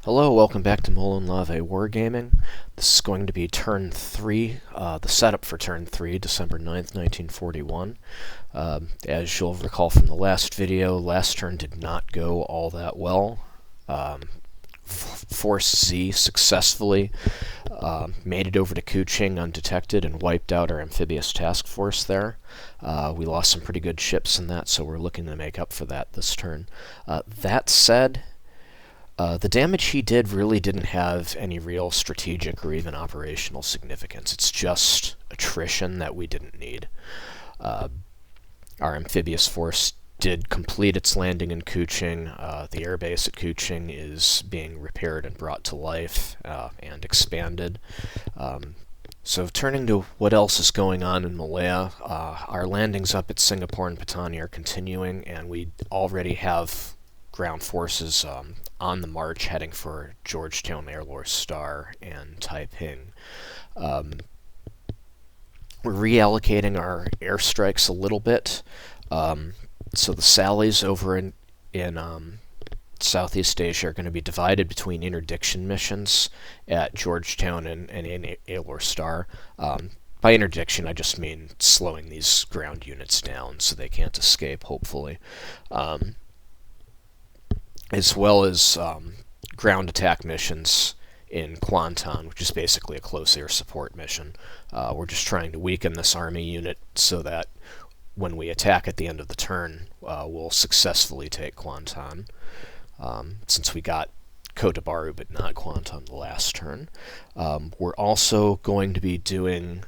Hello, welcome back to Malaya and Luzon Wargaming. This is going to be turn 3, the setup for turn 3, December 9th, 1941. As you'll recall from the last video, last turn did not go all that well. Force Z successfully made it over to Kuching undetected and wiped out our amphibious task force there. We lost some pretty good ships in that, so we're looking to make up for that this turn. That said, the damage he did really didn't have any real strategic or even operational significance. It's just attrition that we didn't need. Our amphibious force did complete its landing in Kuching. The airbase at Kuching is being repaired and brought to life and expanded. So turning to what else is going on in Malaya, our landings up at Singapore and Patani are continuing, and we already have ground forces on the march heading for Georgetown, Air Star, and Taiping. We're reallocating our airstrikes a little bit. So the sallies over in Southeast Asia are going to be divided between interdiction missions at Georgetown and Air Star. By interdiction, I just mean slowing these ground units down so they can't escape, hopefully. As well as ground attack missions in Kuantan, which is basically a close air support mission. We're just trying to weaken this army unit so that when we attack at the end of the turn, we'll successfully take Kuantan, since we got Kota Bharu but not Kuantan the last turn. We're also going to be doing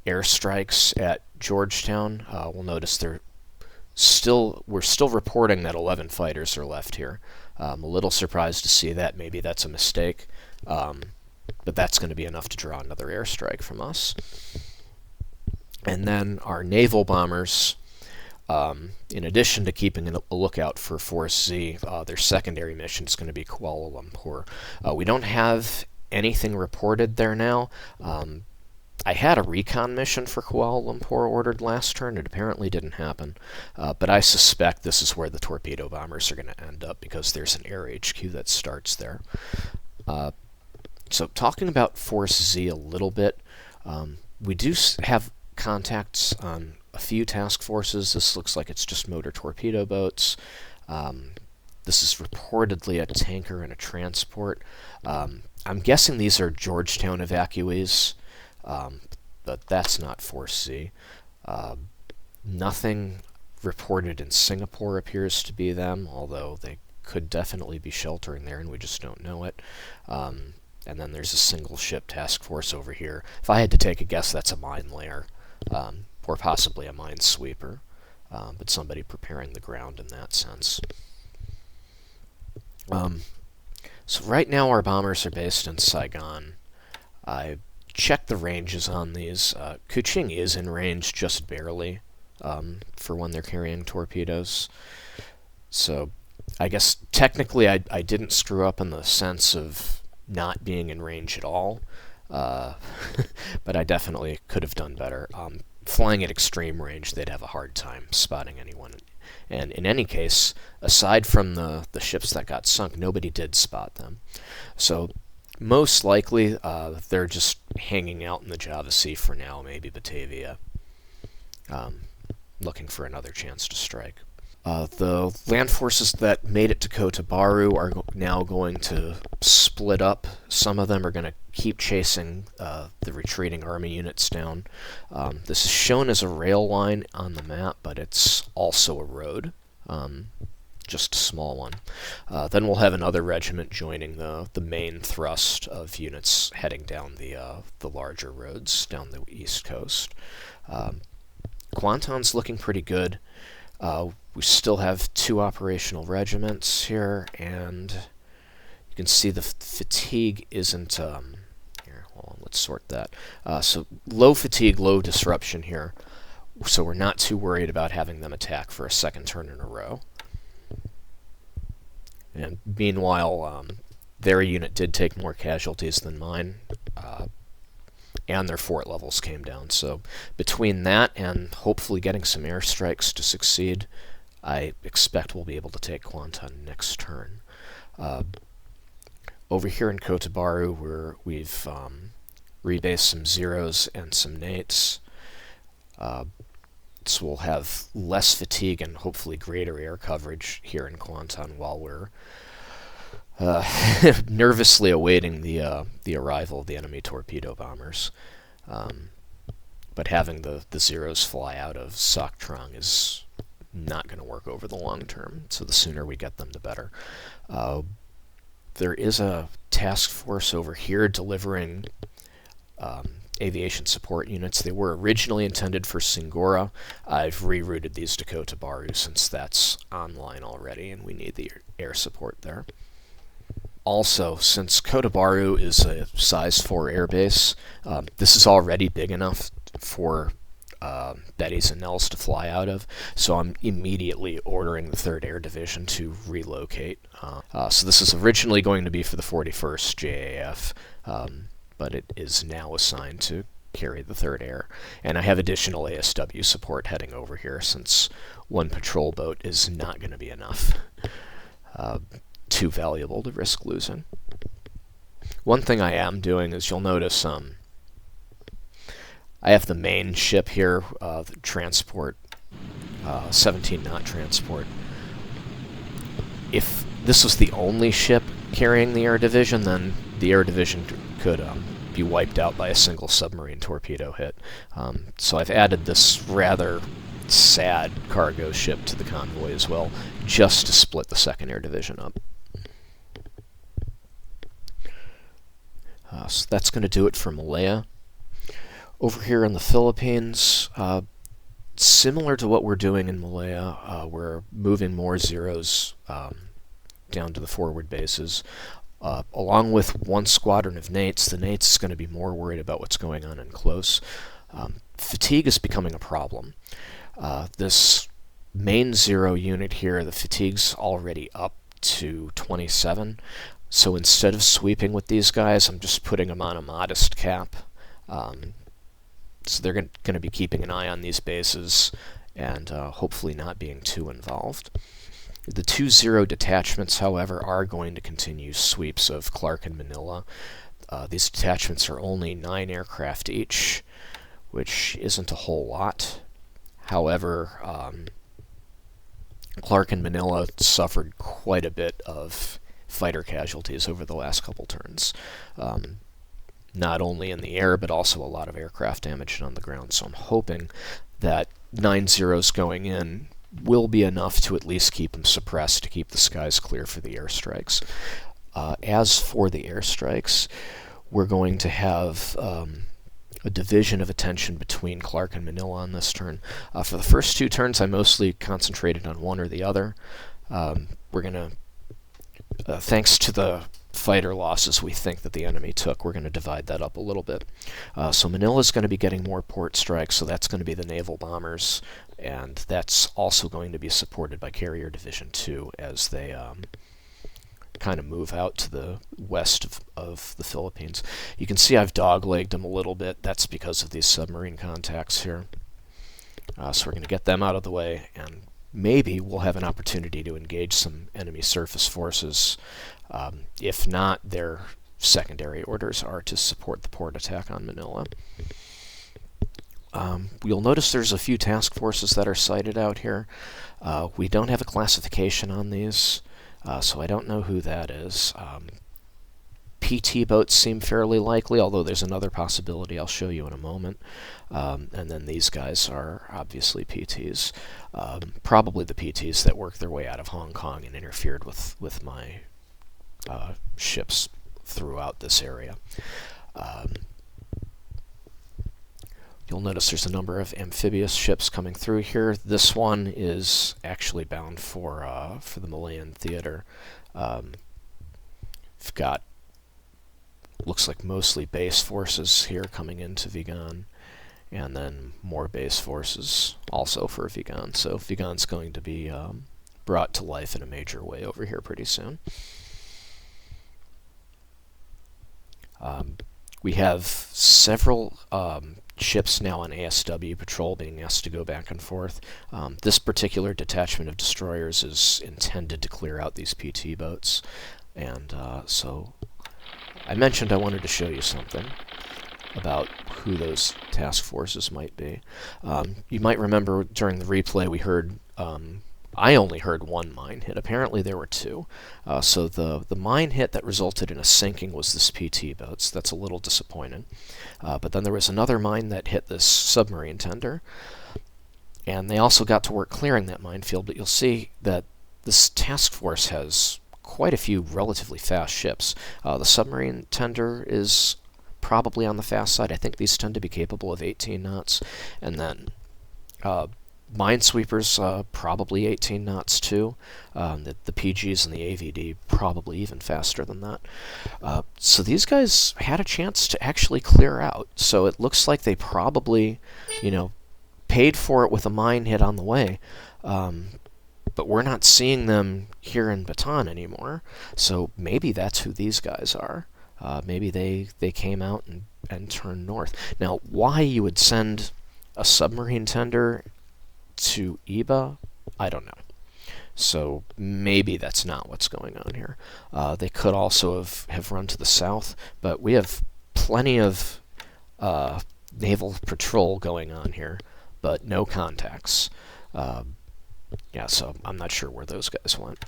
airstrikes at Georgetown. We'll notice we're still reporting that 11 fighters are left here. I'm a little surprised to see that. Maybe that's a mistake, but that's going to be enough to draw another airstrike from us. And then our naval bombers, in addition to keeping a lookout for Force Z, their secondary mission is going to be Kuala Lumpur. We don't have anything reported there now. I had a recon mission for Kuala Lumpur ordered last turn. It apparently didn't happen, but I suspect this is where the torpedo bombers are going to end up because there's an air HQ that starts there. So talking about Force Z a little bit, we do have contacts on a few task forces. This looks like it's just motor torpedo boats. This is reportedly a tanker and a transport. I'm guessing these are Georgetown evacuees. But that's not Force Z. Nothing reported in Singapore appears to be them, although they could definitely be sheltering there and we just don't know it. And then there's a single ship task force over here. If I had to take a guess, that's a mine layer, or possibly a mine sweeper, but somebody preparing the ground in that sense. So right now our bombers are based in Saigon. I check the ranges on these. Kuching is in range just barely for when they're carrying torpedoes. So I guess technically I didn't screw up in the sense of not being in range at all, but I definitely could have done better. Flying at extreme range, they'd have a hard time spotting anyone. And in any case, aside from the ships that got sunk, nobody did spot them. So most likely, they're just hanging out in the Java Sea for now, maybe Batavia, looking for another chance to strike. The land forces that made it to Kota Bharu are now going to split up. Some of them are going to keep chasing the retreating army units down. This is shown as a rail line on the map, but it's also a road. Just a small one. Then we'll have another regiment joining the main thrust of units heading down the larger roads down the east coast. Kuantan's looking pretty good. We still have 2 operational regiments here, and you can see the fatigue isn't... here, hold on, let's sort that. So low fatigue, low disruption here, so we're not too worried about having them attack for a second turn in a row. And meanwhile, their unit did take more casualties than mine, and their fort levels came down. So between that and hopefully getting some airstrikes to succeed, I expect we'll be able to take Kuantan next turn. Over here in Kotabaru, we've rebased some zeros and some nates. So we'll have less fatigue and hopefully greater air coverage here in Kwantan while we're nervously awaiting the arrival of the enemy torpedo bombers. But having the zeros fly out of Sok Trong is not going to work over the long term, so the sooner we get them, the better. There is a task force over here delivering aviation support units. They were originally intended for Singora. I've rerouted these to Kotabaru since that's online already and we need the air support there. Also, since Kotabaru is a size 4 airbase, this is already big enough for Bettys and Nels to fly out of, so I'm immediately ordering the 3rd Air Division to relocate. So this is originally going to be for the 41st JAF, but it is now assigned to carry the 3rd Air. And I have additional ASW support heading over here since one patrol boat is not going to be enough. Too valuable to risk losing. One thing I am doing is you'll notice I have the main ship here, the transport, 17-knot transport. If this was the only ship carrying the air division, then the air division could be wiped out by a single submarine torpedo hit. So I've added this rather sad cargo ship to the convoy as well, just to split the 2nd Air Division up. So that's going to do it for Malaya. Over here in the Philippines, similar to what we're doing in Malaya, we're moving more zeros down to the forward bases. Along with one squadron of nates, the nates is going to be more worried about what's going on in close. Fatigue is becoming a problem. This main zero unit here, the fatigue's already up to 27. So instead of sweeping with these guys, I'm just putting them on a modest cap. So they're going to be keeping an eye on these bases and hopefully not being too involved. The 2-0 detachments, however, are going to continue sweeps of Clark and Manila. These detachments are only 9 aircraft each, which isn't a whole lot. However, Clark and Manila suffered quite a bit of fighter casualties over the last couple turns. Not only in the air, but also a lot of aircraft damage on the ground. So I'm hoping that 9 zeros going in will be enough to at least keep them suppressed, to keep the skies clear for the airstrikes. As for the airstrikes, we're going to have a division of attention between Clark and Manila on this turn. For the first 2 turns, I mostly concentrated on one or the other. We're going to, thanks to the fighter losses we think that the enemy took, we're going to divide that up a little bit. So Manila's going to be getting more port strikes, so that's going to be the naval bombers, and that's also going to be supported by Carrier Division 2 as they kind of move out to the west of the Philippines. You can see I've doglegged them a little bit. That's because of these submarine contacts here. So we're going to get them out of the way, and maybe we'll have an opportunity to engage some enemy surface forces. If not, their secondary orders are to support the port attack on Manila. You'll notice there's a few task forces that are sighted out here. We don't have a classification on these, so I don't know who that is. PT boats seem fairly likely, although there's another possibility I'll show you in a moment. And then these guys are obviously PTs. Probably the PTs that worked their way out of Hong Kong and interfered with my ships throughout this area. You'll notice there's a number of amphibious ships coming through here. This one is actually bound for the Malayan theater. We've got, looks like mostly base forces here coming into Vigan, and then more base forces also for Vigan. So Vigan's going to be brought to life in a major way over here pretty soon. We have several ships now on ASW patrol being asked to go back and forth. This particular detachment of destroyers is intended to clear out these PT boats, and so I mentioned I wanted to show you something about who those task forces might be. You might remember during the replay we heard, I only heard one mine hit. Apparently there were two. So the mine hit that resulted in a sinking was this PT boat. So that's a little disappointing. But then there was another mine that hit this submarine tender. And they also got to work clearing that minefield, but you'll see that this task force has quite a few relatively fast ships. The submarine tender is probably on the fast side. I think these tend to be capable of 18 knots. And then minesweepers, probably 18 knots too. The PGs and the AVD probably even faster than that. So these guys had a chance to actually clear out. So it looks like they probably, paid for it with a mine hit on the way. But we're not seeing them here in Bataan anymore. So maybe that's who these guys are. Maybe they came out and turned north. Now, why you would send a submarine tender to Iba, I don't know. So maybe that's not what's going on here. They could also have run to the south, but we have plenty of naval patrol going on here, but no contacts. Yeah, so I'm not sure where those guys went.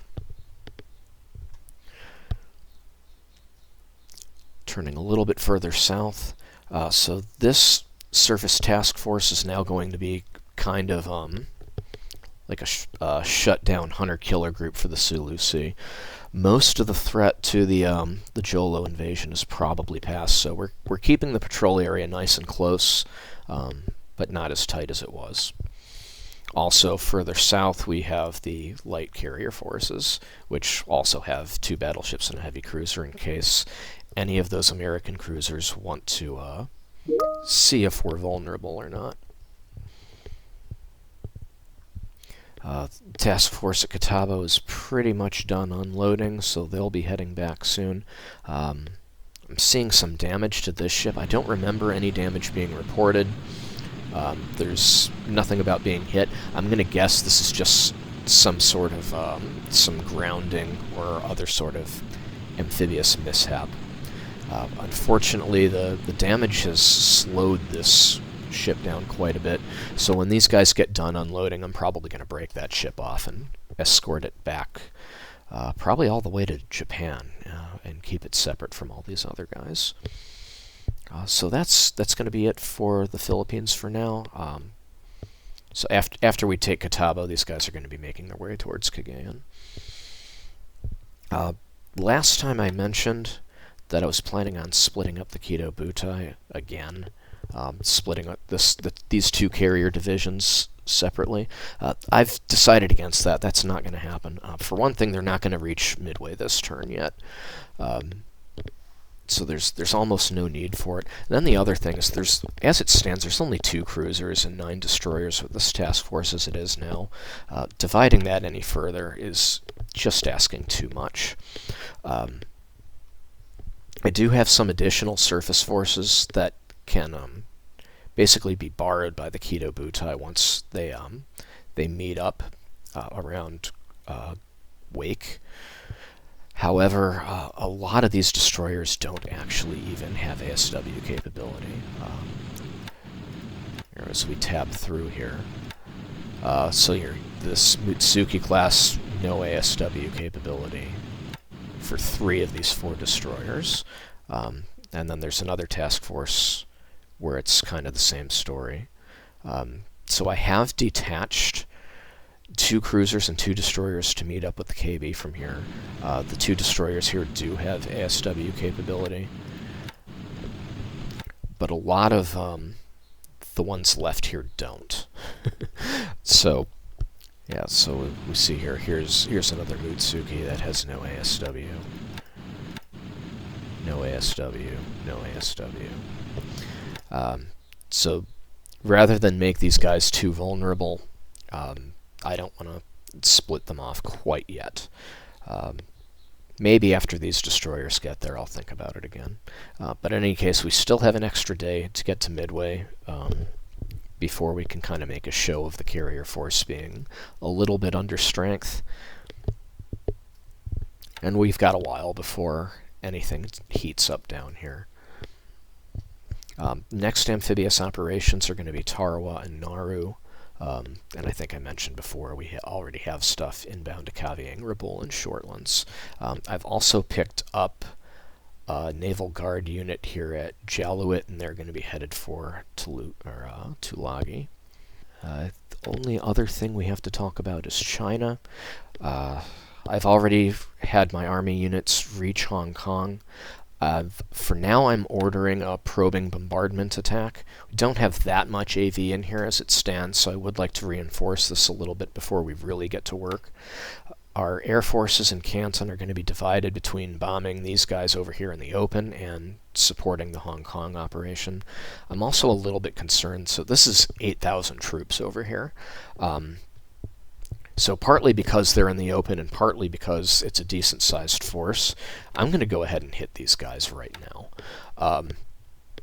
Turning a little bit further south, so this surface task force is now going to be kind of like a shut-down hunter-killer group for the Sulu Sea. Most of the threat to the Jolo invasion is probably past, so we're keeping the patrol area nice and close, but not as tight as it was. Also, further south, we have the light carrier forces, which also have 2 battleships and a heavy cruiser in case any of those American cruisers want to see if we're vulnerable or not. Task Force at Catawba is pretty much done unloading, so they'll be heading back soon. I'm seeing some damage to this ship. I don't remember any damage being reported. There's nothing about being hit. I'm going to guess this is just some sort of some grounding or other sort of amphibious mishap. Unfortunately, the damage has slowed this ship down quite a bit, so when these guys get done unloading, I'm probably going to break that ship off and escort it back, probably all the way to Japan, and keep it separate from all these other guys. So that's going to be it for the Philippines for now. So after we take Catawba, these guys are going to be making their way towards Cagayan. Last time I mentioned that I was planning on splitting up the Quito Butai again, splitting up these 2 carrier divisions separately. I've decided against that. That's not going to happen. For one thing, they're not going to reach Midway this turn yet. So there's almost no need for it. And then the other thing is, as it stands, there's only 2 cruisers and 9 destroyers with this task force as it is now. Dividing that any further is just asking too much. I do have some additional surface forces that can basically be borrowed by the Quito Butai once they meet up around Wake. However, a lot of these destroyers don't actually even have ASW capability. As we tab through here, so this Mutsuki class, no ASW capability for 3 of these 4 destroyers, and then there's another task force where it's kind of the same story. So I have detached 2 cruisers and 2 destroyers to meet up with the KB from here. The 2 destroyers here do have ASW capability, but a lot of the ones left here don't. So yeah, so we see here's another Mutsuki that has no ASW. No ASW, no ASW. So rather than make these guys too vulnerable, I don't want to split them off quite yet. Maybe after these destroyers get there, I'll think about it again. But in any case, we still have an extra day to get to Midway before we can kind of make a show of the carrier force being a little bit under strength. And we've got a while before anything heats up down here. Next amphibious operations are going to be Tarawa and Nauru. And I think I mentioned before, we already have stuff inbound to Kavieng, Rabaul, and Shortlands. I've also picked up a Naval Guard unit here at Jaluit, and they're going to be headed for Tulagi. The only other thing we have to talk about is China. I've already had my army units reach Hong Kong. For now, I'm ordering a probing bombardment attack. We don't have that much AV in here as it stands, so I would like to reinforce this a little bit before we really get to work. Our air forces in Canton are going to be divided between bombing these guys over here in the open and supporting the Hong Kong operation. I'm also a little bit concerned, so this is 8,000 troops over here. So partly because they're in the open and partly because it's a decent-sized force, I'm going to go ahead and hit these guys right now.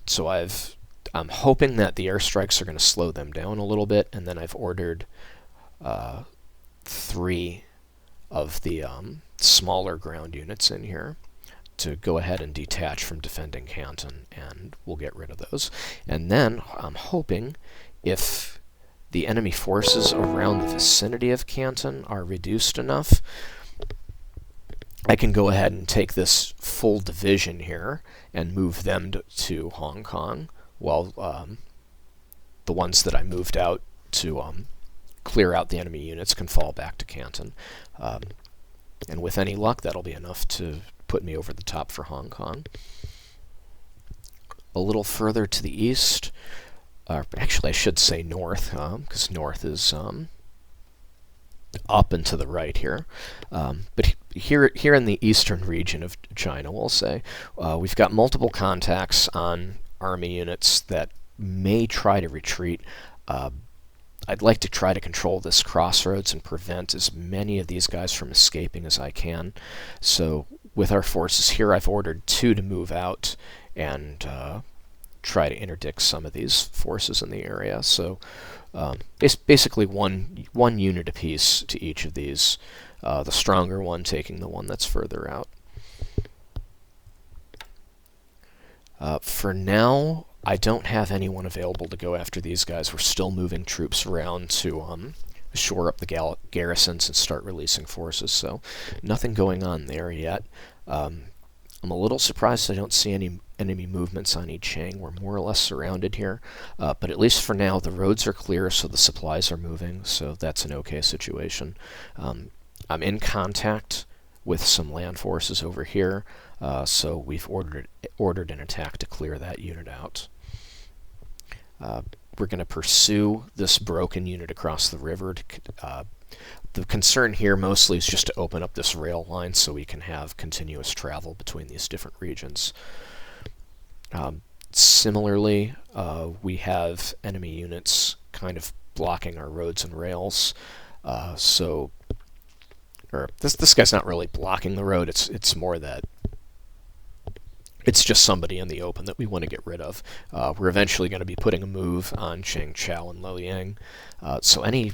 So I'm hoping that the airstrikes are going to slow them down a little bit, and then I've ordered 3 of the smaller ground units in here to go ahead and detach from defending Canton, and we'll get rid of those. And then I'm hoping if the enemy forces around the vicinity of Canton are reduced enough, I can go ahead and take this full division here and move them to Hong Kong, while the ones that I moved out to clear out the enemy units can fall back to Canton. And with any luck, that'll be enough to put me over the top for Hong Kong. A little further to the east, actually I should say north, because north is up and to the right here. But here in the eastern region of China, we'll say, we've got multiple contacts on army units that may try to retreat. I'd like to try to control this crossroads and prevent as many of these guys from escaping as I can. So with our forces here, I've ordered 2 to move out and try to interdict some of these forces in the area. So it's basically one unit apiece to each of these, the stronger one taking the one that's further out. For now, I don't have anyone available to go after these guys. We're still moving troops around to shore up the garrisons and start releasing forces, so nothing going on there yet. I'm a little surprised I don't see any enemy movements on Yicheng. We're more or less surrounded here, but at least for now the roads are clear, so the supplies are moving, so that's an okay situation. I'm in contact with some land forces over here, so we've ordered an attack to clear that unit out. We're going to pursue this broken unit across the river. The concern here mostly is just to open up this rail line so we can have continuous travel between these different regions. Similarly, we have enemy units kind of blocking our roads and rails. This guy's not really blocking the road. It's more that it's just somebody in the open that we want to get rid of. We're eventually going to be putting a move on Changchao and Luoyang. So any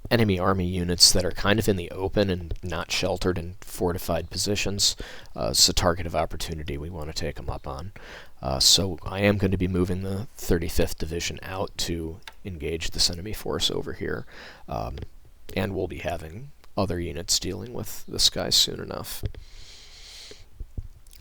enemy army units that are kind of in the open and not sheltered in fortified positions, it's a target of opportunity we want to take them up on. So I am going to be moving the 35th Division out to engage this enemy force over here. And we'll be having other units dealing with this guy soon enough.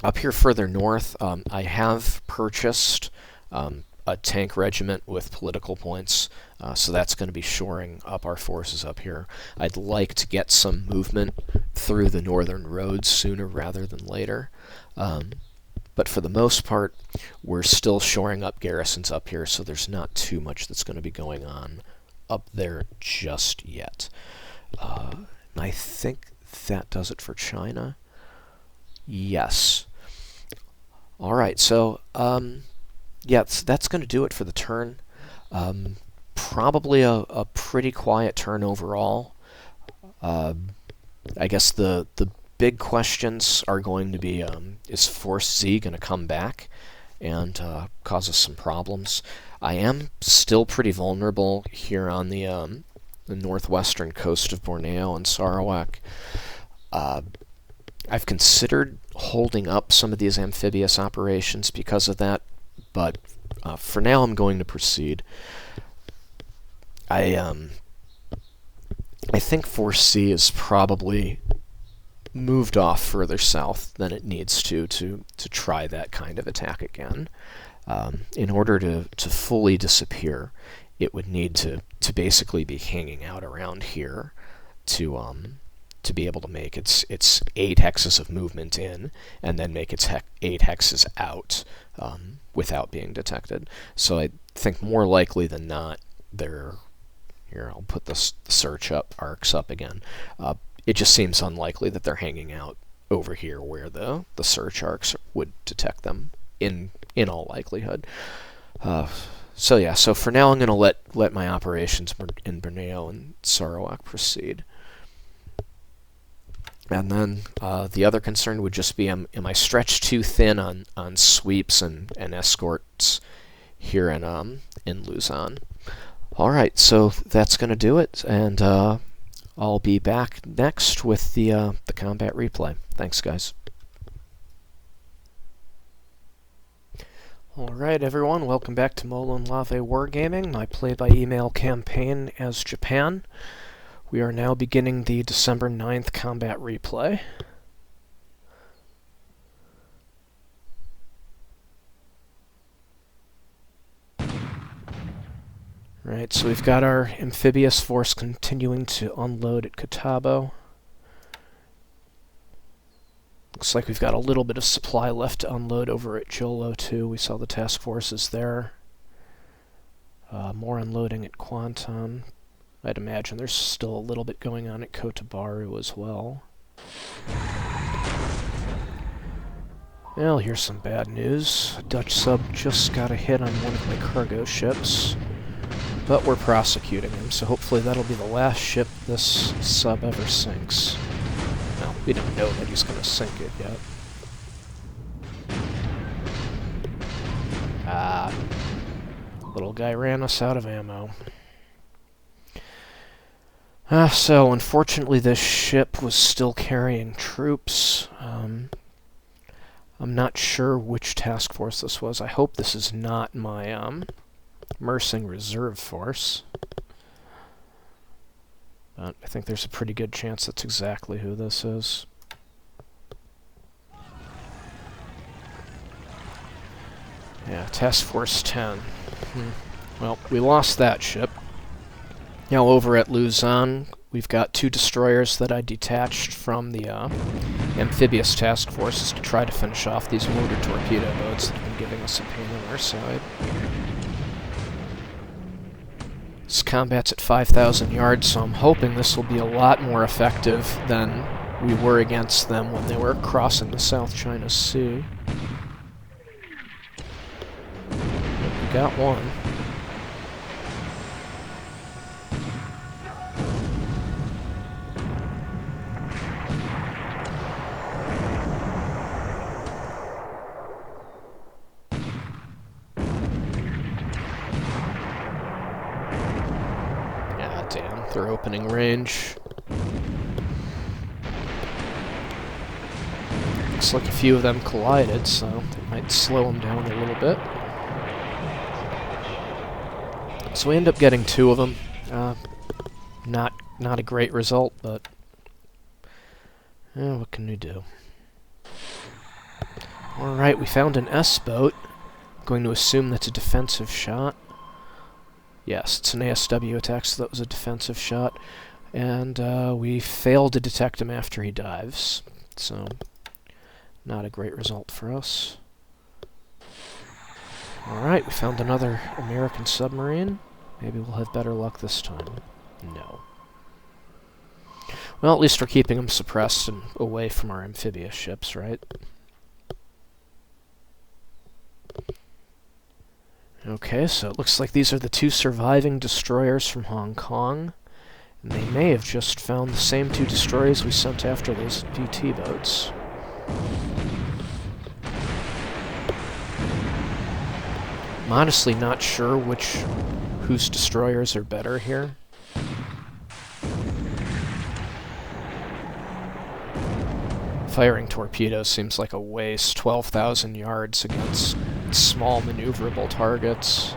Up here further north, I have purchased a tank regiment with political points, so that's going to be shoring up our forces up here. I'd like to get some movement through the northern roads sooner rather than later, but for the most part, we're still shoring up garrisons up here, so there's not too much that's going to be going on up there just yet. I think that does it for China. Yes. Alright, so, yeah, that's going to do it for the turn. Probably a pretty quiet turn overall. I guess the big questions are going to be, is Force Z going to come back and cause us some problems? I am still pretty vulnerable here on the northwestern coast of Borneo and Sarawak. I've considered holding up some of these amphibious operations because of that, but for now I'm going to proceed. I think Force C is probably moved off further south than it needs to try that kind of attack again. In order to fully disappear, it would need to basically be hanging out around here to be able to make its 8 hexes of movement in, and then make its 8 hexes out without being detected. So I think more likely than not, they're here. I'll put the search arcs up again. It just seems unlikely that they're hanging out over here where the search arcs would detect them in all likelihood. So yeah, so for now I'm going to let my operations in Borneo and Sarawak proceed. And then the other concern would just be, am I stretched too thin on sweeps and escorts here in Luzon? All right, so that's going to do it, and I'll be back next with the combat replay. Thanks, guys. Alright everyone, welcome back to Molo and Lave Wargaming, my play-by-email campaign as Japan. We are now beginning the December 9th combat replay. Right, so we've got our amphibious force continuing to unload at Katabo. Looks like we've got a little bit of supply left to unload over at Jolo too. We saw the task forces there. More unloading at Kwanton. I'd imagine there's still a little bit going on at Kotabaru as well. Well, here's some bad news. A Dutch sub just got a hit on one of my cargo ships. But we're prosecuting him, so hopefully that'll be the last ship this sub ever sinks. Well, we don't know that he's going to sink it yet. Little guy ran us out of ammo. So, unfortunately this ship was still carrying troops. I'm not sure which task force this was. I hope this is not my, Mersing Reserve Force. But I think there's a pretty good chance that's exactly who this is. Yeah, Task Force 10. Well, we lost that ship. Now over at Luzon, we've got 2 destroyers that I detached from the amphibious task forces to try to finish off these motor torpedo boats that have been giving us a pain on our side. This combat's at 5,000 yards, so I'm hoping this will be a lot more effective than we were against them when they were crossing the South China Sea. We got one. Their opening range. Looks like a few of them collided, so they might slow them down a little bit. So we end up getting 2 of them. Not a great result, but what can we do? Alright, we found an S-boat. I'm going to assume that's a defensive shot. Yes, it's an ASW attack, so that was a defensive shot. And we failed to detect him after he dives. So, not a great result for us. Alright, we found another American submarine. Maybe we'll have better luck this time. No. Well, at least we're keeping them suppressed and away from our amphibious ships, right? Okay, so it looks like these are the 2 surviving destroyers from Hong Kong. And they may have just found the same 2 destroyers we sent after those VT boats. I'm honestly not sure whose destroyers are better here. Firing torpedoes seems like a waste. 12,000 yards against small maneuverable targets.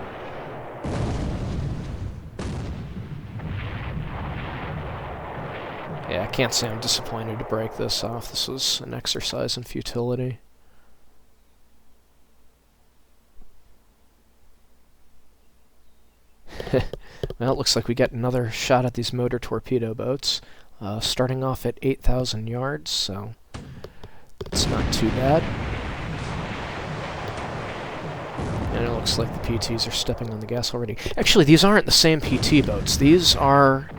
Yeah, I can't say I'm disappointed to break this off. This was an exercise in futility. Well, it looks like we get another shot at these motor torpedo boats. Starting off at 8,000 yards, so it's not too bad. And it looks like the PTs are stepping on the gas already. Actually, these aren't the same PT boats. These are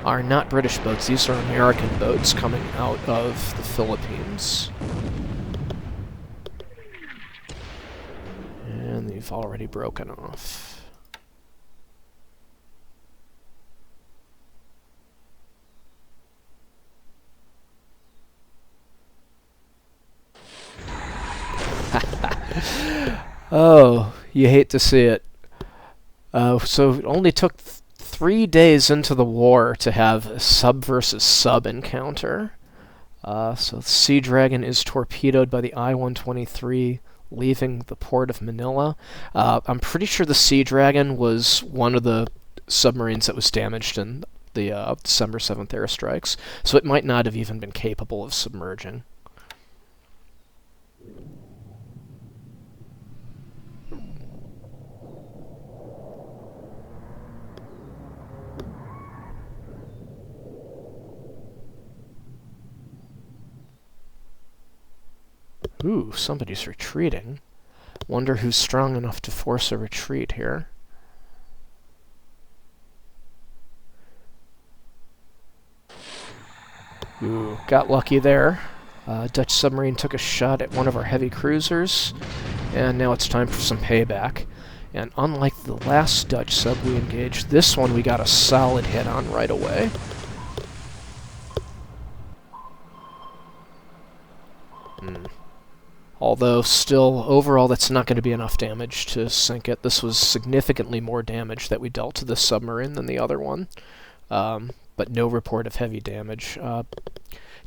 not British boats. These are American boats coming out of the Philippines. And they've already broken off. Oh, you hate to see it. So it only took 3 days into the war to have a sub versus sub encounter. So the Sea Dragon is torpedoed by the I-123, leaving the port of Manila. I'm pretty sure the Sea Dragon was one of the submarines that was damaged in the December 7th airstrikes, so it might not have even been capable of submerging. Ooh, somebody's retreating. Wonder who's strong enough to force a retreat here. Ooh, got lucky there. Dutch submarine took a shot at one of our heavy cruisers, and now it's time for some payback. And unlike the last Dutch sub we engaged, this one we got a solid hit on right away. Although, still, overall, that's not going to be enough damage to sink it. This was significantly more damage that we dealt to this submarine than the other one. But no report of heavy damage.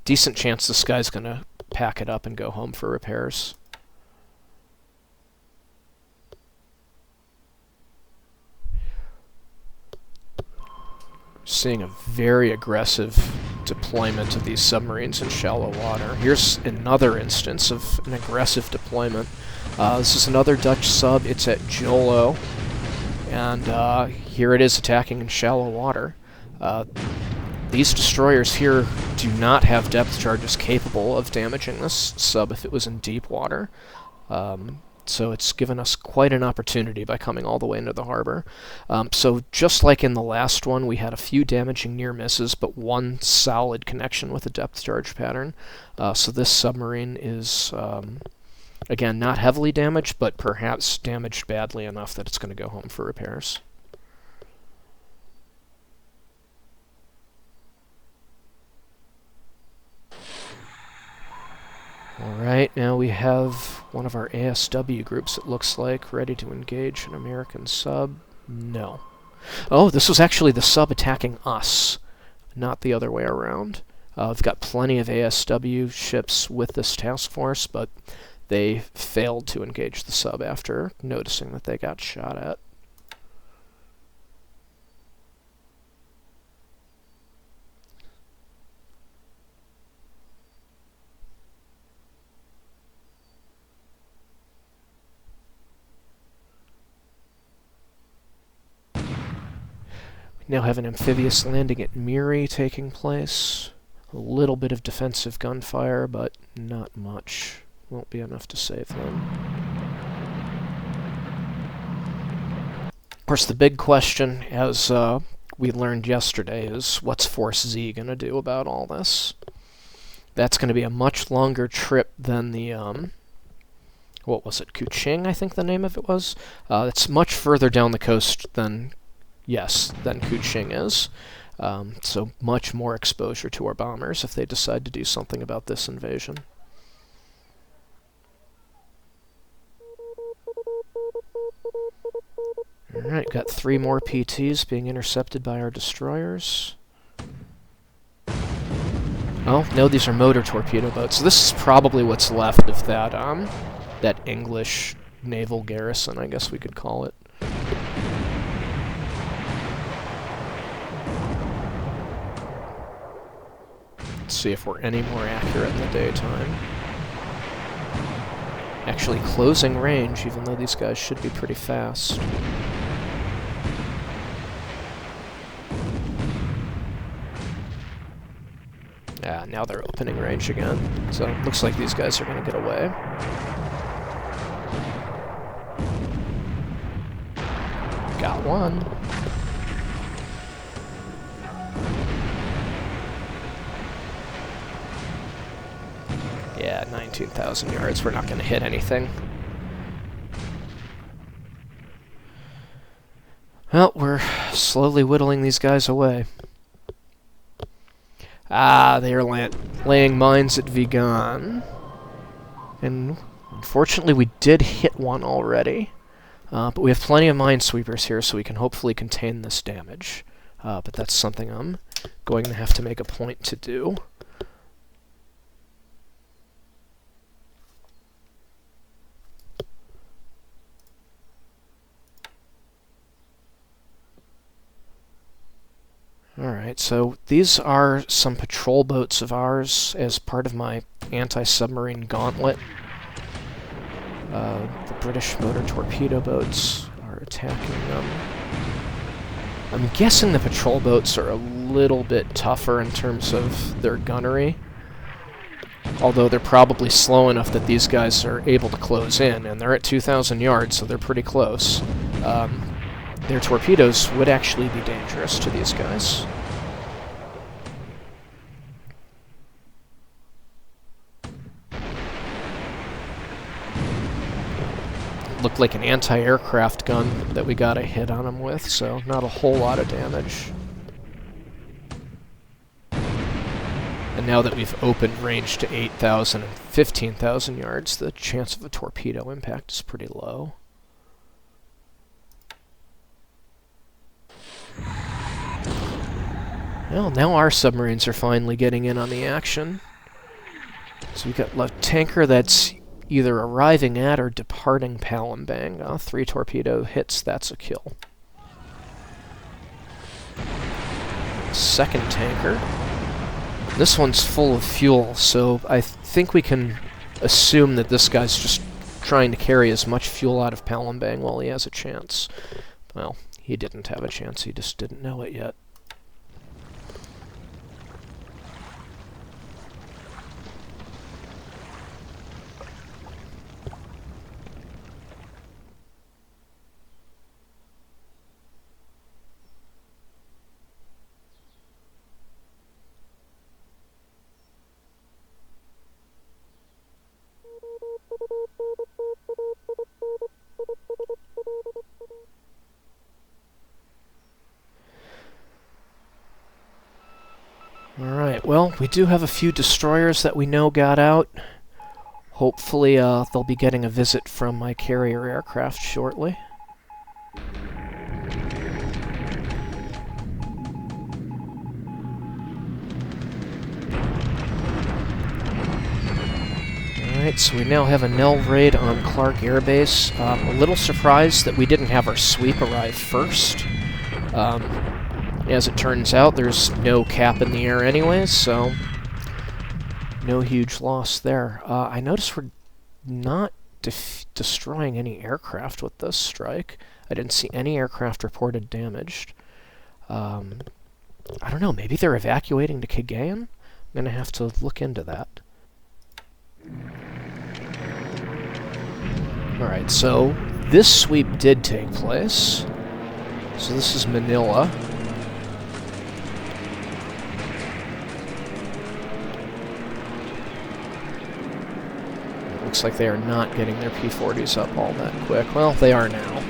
Decent chance this guy's going to pack it up and go home for repairs. Seeing a very aggressive deployment of these submarines in shallow water. Here's another instance of an aggressive deployment. This is another Dutch sub. It's at Jolo, and here it is attacking in shallow water. These destroyers here do not have depth charges capable of damaging this sub if it was in deep water. So it's given us quite an opportunity by coming all the way into the harbor. So just like in the last one, we had a few damaging near misses, but one solid connection with a depth charge pattern. So this submarine is, again, not heavily damaged, but perhaps damaged badly enough that it's going to go home for repairs. Alright, now we have one of our ASW groups, it looks like, ready to engage an American sub. No. Oh, this was actually the sub attacking us, not the other way around. We've got plenty of ASW ships with this task force, but they failed to engage the sub after noticing that they got shot at. Now have an amphibious landing at Miri taking place. A little bit of defensive gunfire, but not much. Won't be enough to save them. Of course, the big question, as we learned yesterday, is what's Force Z going to do about all this? That's going to be a much longer trip than the, what was it, Kuching, I think the name of it was? It's much further down the coast than Kuching is. So much more exposure to our bombers if they decide to do something about this invasion. Alright, got 3 more PTs being intercepted by our destroyers. Oh, no, these are motor torpedo boats. So this is probably what's left of that, that English naval garrison, I guess we could call it. Let's see if we're any more accurate in the daytime. Actually closing range, even though these guys should be pretty fast. Yeah, now they're opening range again. So it looks like these guys are going to get away. Got one. Yeah, 19,000 yards. We're not going to hit anything. Well, we're slowly whittling these guys away. Ah, they are laying mines at Vigan. And unfortunately, we did hit one already. But we have plenty of minesweepers here, so we can hopefully contain this damage. But that's something I'm going to have to make a point to do. Alright, so these are some patrol boats of ours as part of my anti-submarine gauntlet. The British motor torpedo boats are attacking them. I'm guessing the patrol boats are a little bit tougher in terms of their gunnery. Although they're probably slow enough that these guys are able to close in, and they're at 2,000 yards, so they're pretty close. Their torpedoes would actually be dangerous to these guys. Looked like an anti-aircraft gun that we got a hit on them with, so not a whole lot of damage. And now that we've opened range to 8,000 and 15,000 yards, the chance of a torpedo impact is pretty low. Well, now our submarines are finally getting in on the action. So we've got a tanker that's either arriving at or departing Palembang. 3 torpedo hits, that's a kill. Second tanker. This one's full of fuel, so I think we can assume that this guy's just trying to carry as much fuel out of Palembang while he has a chance. Well, he didn't have a chance, he just didn't know it yet. Alright, well, we do have a few destroyers that we know got out. Hopefully, they'll be getting a visit from my carrier aircraft shortly. Alright, so we now have a Nell raid on Clark Air Base. A little surprised that we didn't have our sweep arrive first. As it turns out, there's no cap in the air anyways, so no huge loss there. I noticed we're not destroying any aircraft with this strike. I didn't see any aircraft reported damaged. I don't know, maybe they're evacuating to Cagayan? I'm going to have to look into that. Alright, so this sweep did take place. So this is Manila. Looks like they are not getting their P-40s up all that quick. Well, they are now.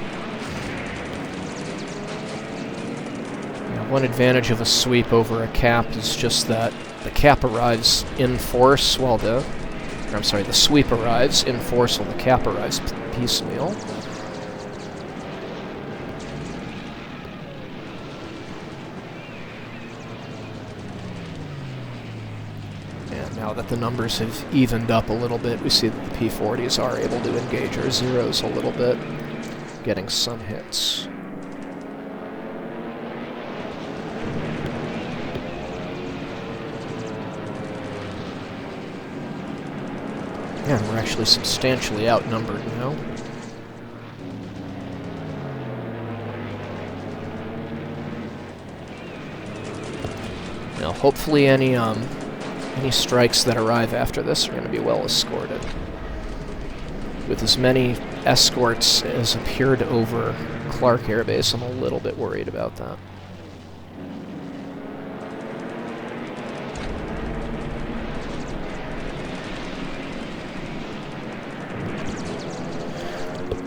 One advantage of a sweep over a cap is just that the cap arrives in force while the sweep arrives in force while the cap arrives piecemeal. now that the numbers have evened up a little bit, we see that the P-40s are able to engage our Zeros a little bit, getting some hits. Yeah, we're actually substantially outnumbered now. Now, hopefully any strikes that arrive after this are going to be well escorted. With as many escorts as appeared over Clark Air Base, I'm a little bit worried about that.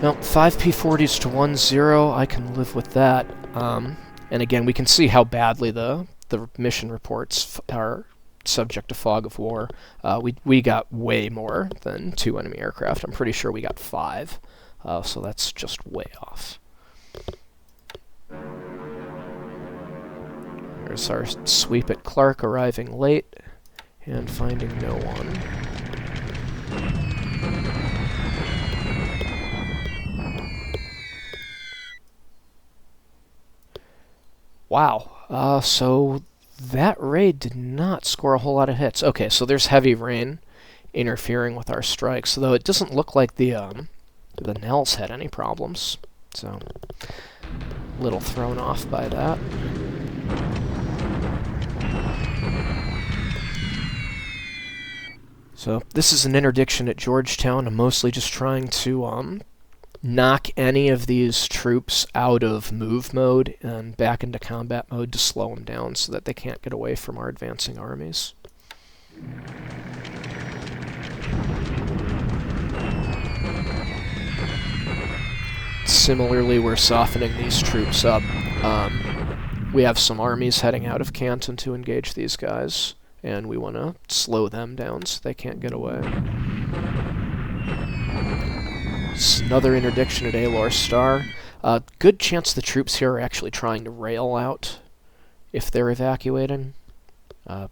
Well, 5 P-40s to 1-0, I can live with that. And again, we can see how badly the mission reports are subject to fog of war. We got way more than 2 enemy aircraft. I'm pretty sure we got 5, so that's just way off. There's our sweep at Clark, arriving late and finding no one. Wow, so that raid did not score a whole lot of hits. Okay, so there's heavy rain interfering with our strikes, though it doesn't look like the Nels had any problems. So, a little thrown off by that. So, this is an interdiction at Georgetown. I'm mostly just trying to knock any of these troops out of move mode and back into combat mode to slow them down so that they can't get away from our advancing armies. Similarly, we're softening these troops up. We have some armies heading out of Canton to engage these guys, and we want to slow them down so they can't get away. It's another interdiction at Alor Star. Good chance the troops here are actually trying to rail out if they're evacuating.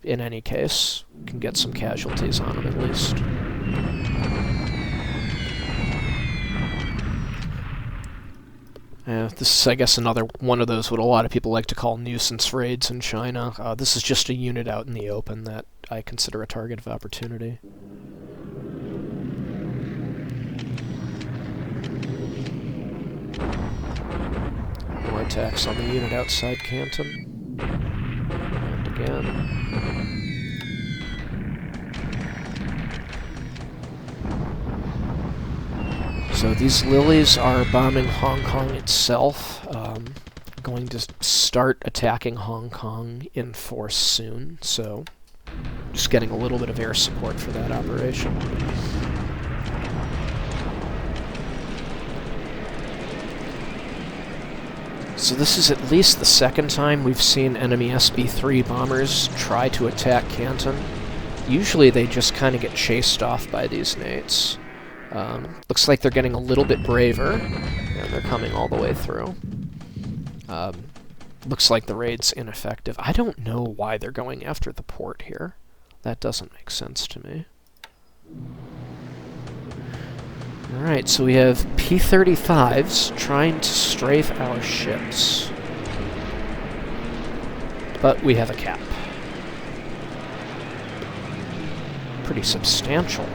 In any case, we can get some casualties on them at least. This is, I guess, another one of those what a lot of people like to call nuisance raids in China. This is just a unit out in the open that I consider a target of opportunity. More attacks on the unit outside Canton. And again. So these Lilies are bombing Hong Kong itself. Going to start attacking Hong Kong in force soon, so just getting a little bit of air support for that operation. So this is at least the second time we've seen enemy SB-3 bombers try to attack Canton. Usually they just kind of get chased off by these nates. Looks like they're getting a little bit braver, and they're coming all the way through. Looks like the raid's ineffective. I don't know why they're going after the port here. That doesn't make sense to me. Alright, so we have P-35s trying to strafe our ships. But we have a cap. Pretty substantial.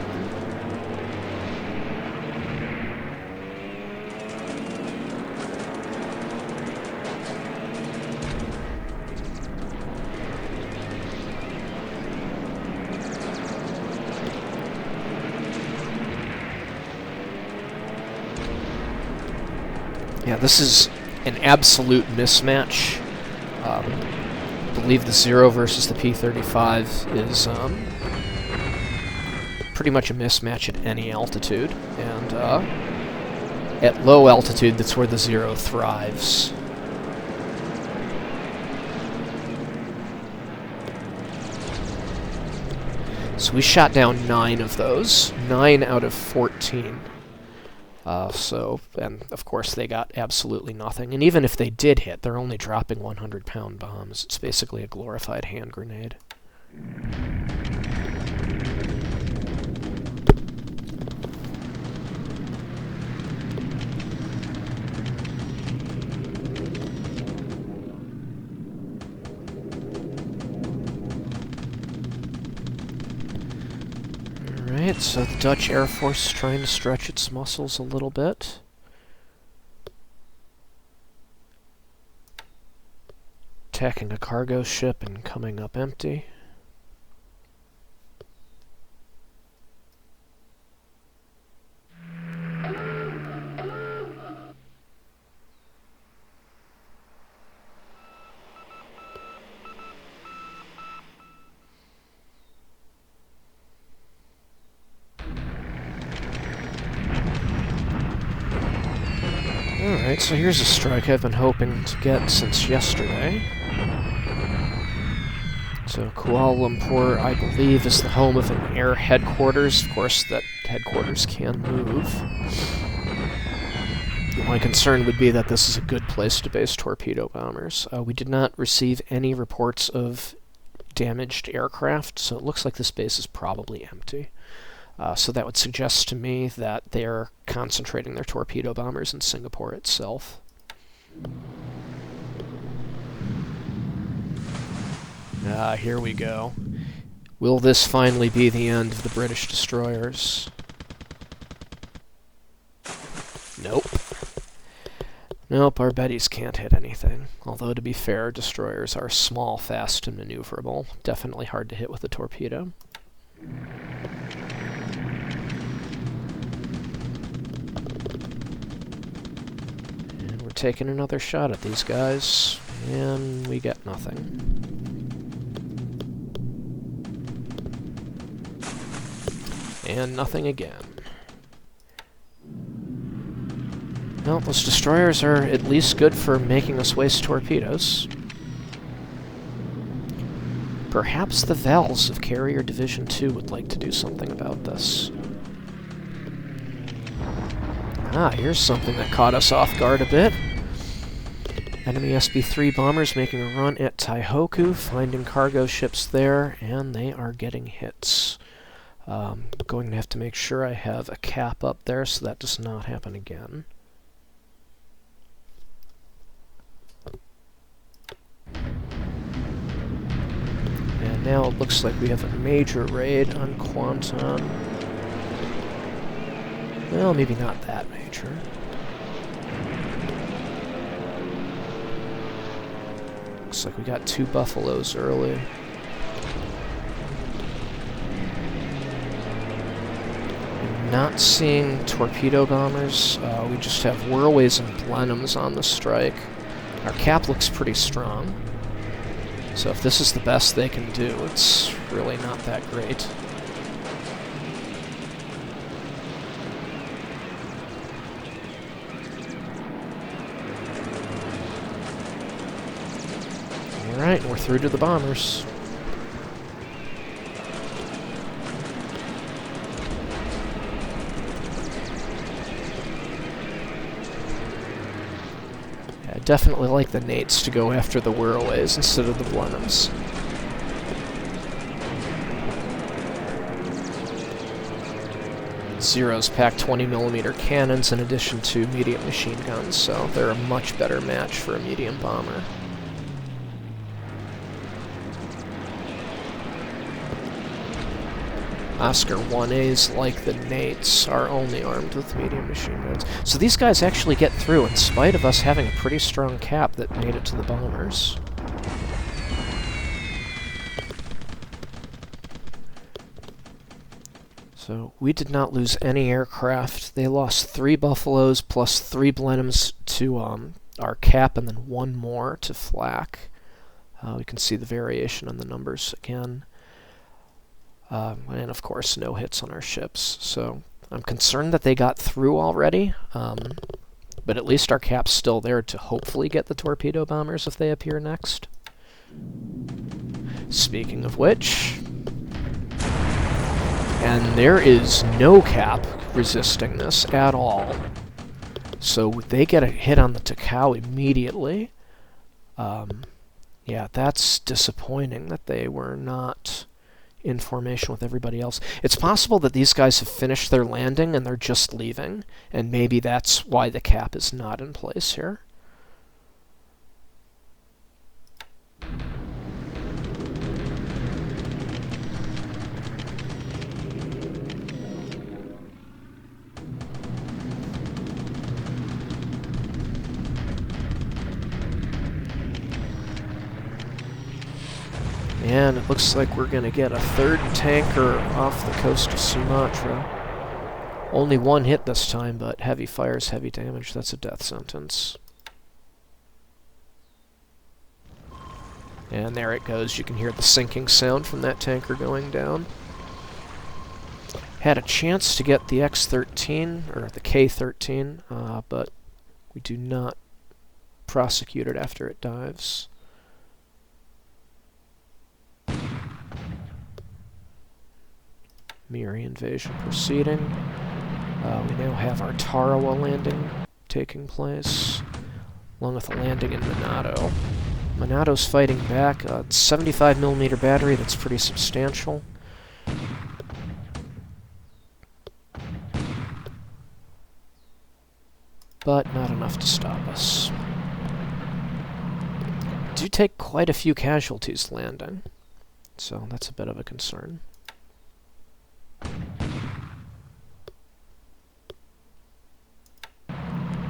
Yeah, this is an absolute mismatch. I believe the Zero versus the P-35 is pretty much a mismatch at any altitude, and at low altitude, that's where the Zero thrives. So we shot down 9 of those, 9 out of 14. And of course they got absolutely nothing. And even if they did hit, they're only dropping 100-pound bombs. It's basically a glorified hand grenade. Alright, so the Dutch Air Force is trying to stretch its muscles a little bit. Attacking a cargo ship and coming up empty. Alright, so here's a strike I've been hoping to get since yesterday. So Kuala Lumpur, I believe, is the home of an air headquarters. Of course, that headquarters can move. My concern would be that this is a good place to base torpedo bombers. We did not receive any reports of damaged aircraft, so it looks like this base is probably empty. So that would suggest to me that they're concentrating their torpedo bombers in Singapore itself. Here we go. Will this finally be the end of the British destroyers? Nope. Nope, our Bettys can't hit anything. Although, to be fair, destroyers are small, fast, and maneuverable. Definitely hard to hit with a torpedo. And we're taking another shot at these guys, and we get nothing. And nothing again. Well, those destroyers are at least good for making us waste torpedoes. Perhaps the Vals of Carrier Division 2 would like to do something about this. Here's something that caught us off guard a bit. Enemy SB-3 bombers making a run at Taihoku, finding cargo ships there, and they are getting hits. Going to have to make sure I have a cap up there so that does not happen again. And now it looks like we have a major raid on Kwanton. Well, maybe not that major. Looks like we got 2 Buffaloes early. Not seeing torpedo bombers. We just have Whirlways and Blenheims on the strike. Our cap looks pretty strong. So if this is the best they can do, it's really not that great. Alright, we're through to the bombers. I definitely like the Nates to go after the Whirlways instead of the Blenheims. Zeros pack 20mm cannons in addition to medium machine guns, so they're a much better match for a medium bomber. Oscar 1As, like the Nates, are only armed with medium machine guns. So these guys actually get through, in spite of us having a pretty strong cap that made it to the bombers. So we did not lose any aircraft. They lost 3 Buffaloes plus 3 Blenheims to our cap, and then 1 more to flak. We can see the variation on the numbers again. And of course, no hits on our ships. So I'm concerned that they got through already, but at least our cap's still there to hopefully get the torpedo bombers if they appear next. Speaking of which, and there is no cap resisting this at all. So they get a hit on the Takao immediately. Yeah, that's disappointing that they were not in formation with everybody else. It's possible that these guys have finished their landing and they're just leaving, and maybe that's why the cap is not in place here. And it looks like we're going to get a third tanker off the coast of Sumatra. Only one hit this time, but heavy fires, heavy damage. That's a death sentence. And there it goes. You can hear the sinking sound from that tanker going down. Had a chance to get the X-13, or the K-13, but we do not prosecute it after it dives. Miri invasion proceeding. We now have our Tarawa landing taking place, along with a landing in Manado. Manado's fighting back. 75mm battery, that's pretty substantial. But not enough to stop us. Do take quite a few casualties landing, so that's a bit of a concern.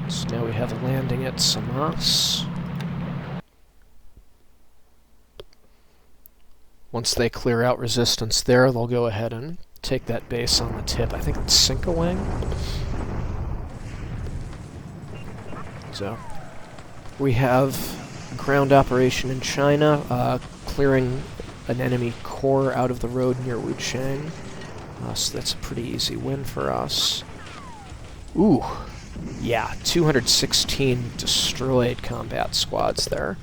So now we have a landing at Samas. Once they clear out resistance there, they'll go ahead and take that base on the tip. I think it's Sinkawang. So we have a ground operation in China, clearing an enemy core out of the road near Wuchang. So that's a pretty easy win for us. Ooh, yeah, 216 destroyed combat squads there.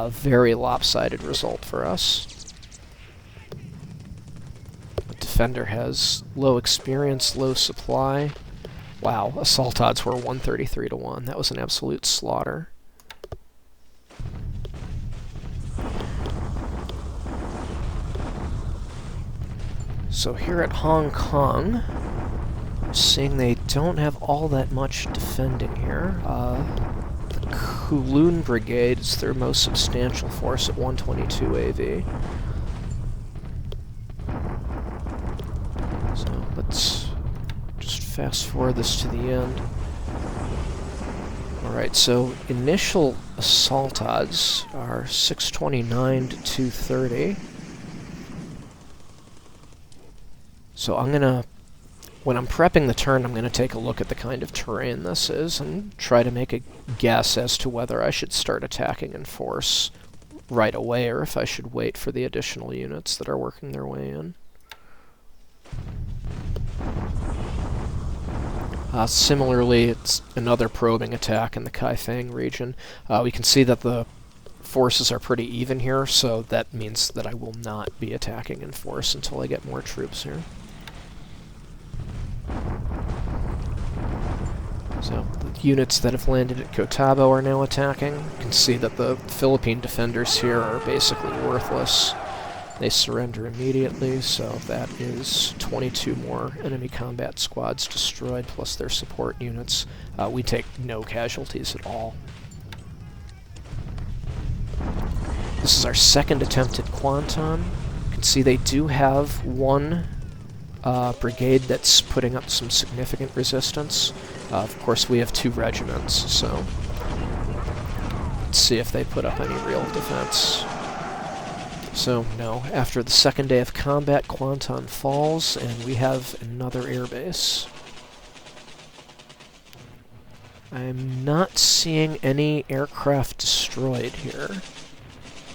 Very lopsided result for us. The defender has low experience, low supply. Wow, assault odds were 133 to 1. That was an absolute slaughter. So here at Hong Kong, seeing they don't have all that much defending here. The Kowloon Brigade is their most substantial force at 122 AV. So let's just fast forward this to the end. Alright, so initial assault odds are 629 to 230. So I'm gonna, when I'm prepping the turn, I'm gonna take a look at the kind of terrain this is and try to make a guess as to whether I should start attacking in force right away or if I should wait for the additional units that are working their way in. Similarly, it's another probing attack in the Kaifeng region. We can see that the forces are pretty even here, so that means that I will not be attacking in force until I get more troops here. So, the units that have landed at Cotabo are now attacking. You can see that the Philippine defenders here are basically worthless. They surrender immediately, so that is 22 more enemy combat squads destroyed, plus their support units. We take no casualties at all. This is our second attempt at Kwanton. You can see they do have one brigade that's putting up some significant resistance. Of course, we have 2 regiments, so let's see if they put up any real defense. So, no, after the second day of combat, Kwanton falls, and we have another airbase. I'm not seeing any aircraft destroyed here.